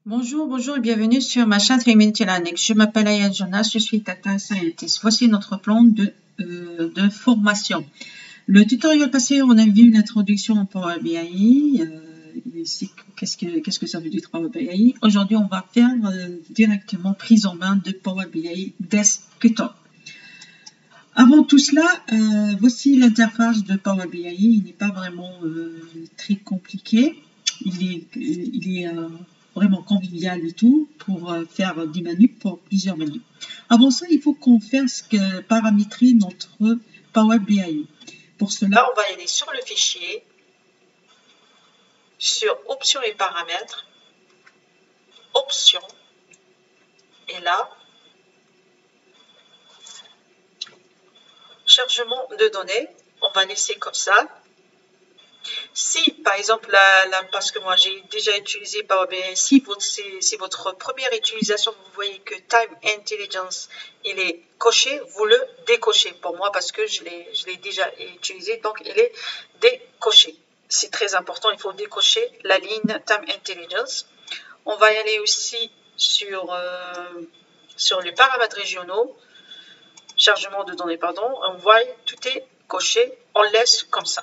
Bonjour et bienvenue sur ma chaîne Trinity Linux. Je m'appelle Ayane Jonas, je suis Data Scientist. Voici notre plan de formation. Le tutoriel passé, on a vu l'introduction en Power BI. Qu'est-ce que ça veut dire Power BI? Aujourd'hui, on va faire directement prise en main de Power BI Desktop. Avant tout cela, voici l'interface de Power BI. Il n'est pas vraiment très compliqué. Il est vraiment convivial et tout pour faire des menus pour plusieurs menus. Avant ça, il faut qu'on fasse paramétrer notre Power BI. Pour cela, on va aller sur le fichier, sur Options et paramètres, Options, et là, chargement de données, on va laisser comme ça. Si, par exemple, parce que moi j'ai déjà utilisé Power BI, si c'est votre première utilisation, vous voyez que Time Intelligence, il est coché, vous le décochez pour moi parce que je l'ai déjà utilisé, donc il est décoché. C'est très important, il faut décocher la ligne Time Intelligence. On va y aller aussi sur les paramètres régionaux, chargement de données, pardon. On voit tout est coché, on laisse comme ça.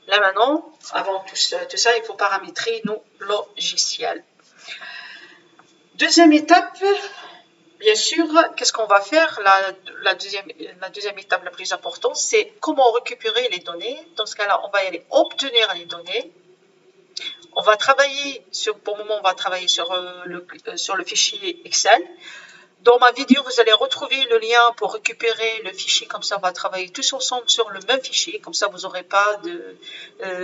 Là maintenant, avant tout ça, il faut paramétrer nos logiciels. Deuxième étape, bien sûr, qu'est-ce qu'on va faire? La deuxième étape la plus importante, c'est comment récupérer les données. Dans ce cas-là, on va y aller obtenir les données. On va travailler pour le moment, on va travailler sur le fichier Excel. Dans ma vidéo, vous allez retrouver le lien pour récupérer le fichier. Comme ça, on va travailler tous ensemble sur le même fichier. Comme ça, vous n'aurez pas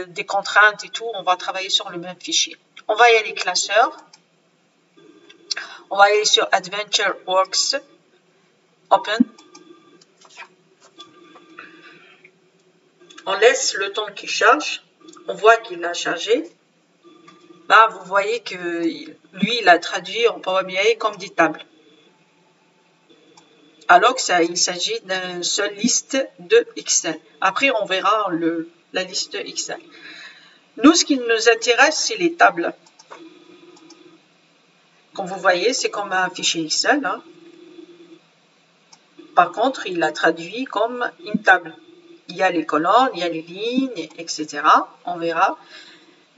des contraintes et tout. On va travailler sur le même fichier. On va y aller classeur. On va aller sur Adventure Works. Open. On laisse le temps qu'il charge. On voit qu'il a chargé. Là, vous voyez que lui, il a traduit en Power BI comme des tables. Alors qu'il s'agit d'une seule liste de Excel. Après, on verra la liste Excel. Nous, ce qui nous intéresse, c'est les tables. Comme vous voyez, c'est comme un fichier Excel. Hein. Par contre, il l'a traduit comme une table. Il y a les colonnes, il y a les lignes, etc. On verra.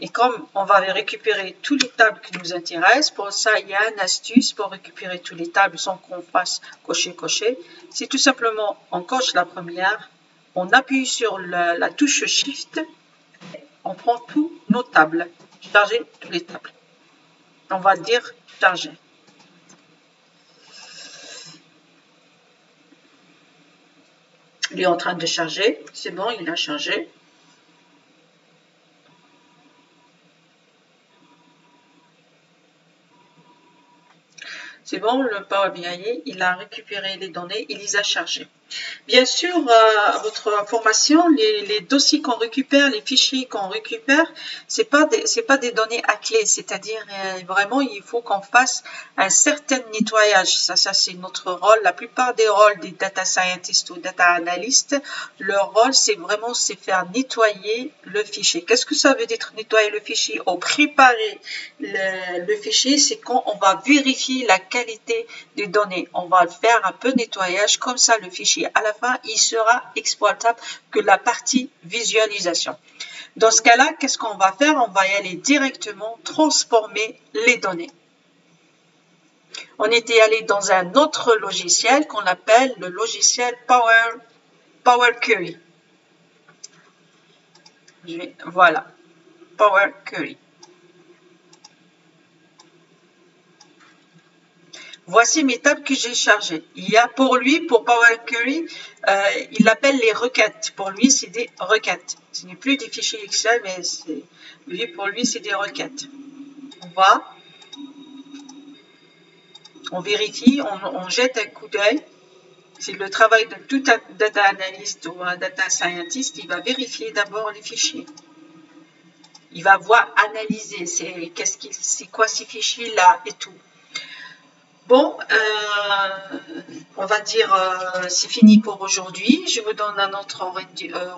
Et comme on va récupérer tous les tables qui nous intéressent, pour ça, il y a une astuce pour récupérer tous les tables sans qu'on fasse cocher. C'est tout simplement, on coche la première, on appuie sur la touche Shift, on prend tous nos tables, charger toutes les tables. On va dire charger. Il est en train de charger, c'est bon, il a chargé. C'est bon, le Power BI, il a récupéré les données, il les a chargées. Bien sûr, à votre information, les dossiers qu'on récupère, les fichiers qu'on récupère, c'est pas des données à clé, c'est-à-dire vraiment il faut qu'on fasse un certain nettoyage. Ça c'est notre rôle. La plupart des rôles des data scientists ou data analystes, leur rôle c'est faire nettoyer le fichier. Qu'est-ce que ça veut dire nettoyer le fichier ou préparer le fichier? C'est quand on va vérifier la qualité des données. On va faire un peu de nettoyage, comme ça le fichier à la fin il sera exploitable que la partie visualisation. Dans ce cas-là, qu'est-ce qu'on va faire? On va y aller directement transformer les données. On était allé dans un autre logiciel qu'on appelle le logiciel Power Query. Voilà, Power Query. Voici mes tables que j'ai chargées. Il y a pour Power Query, il appelle les requêtes. Pour lui, c'est des requêtes. Ce n'est plus des fichiers Excel, mais pour lui, c'est des requêtes. On va, on vérifie, on jette un coup d'œil. C'est le travail de tout data analyst ou un data scientist. Il va vérifier d'abord les fichiers. Il va analyser, c'est quoi ces fichiers-là et tout. Bon, on va dire c'est fini pour aujourd'hui. Je vous donne un autre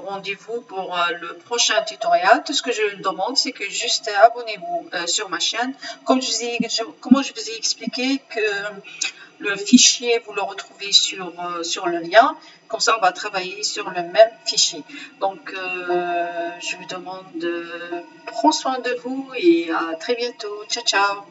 rendez-vous pour le prochain tutoriel. Tout ce que je demande, c'est que juste abonnez-vous sur ma chaîne. Comme comment je vous ai expliqué que le fichier, vous le retrouvez sur le lien. Comme ça, on va travailler sur le même fichier. Donc, je vous demande de prendre soin de vous et à très bientôt. Ciao, ciao.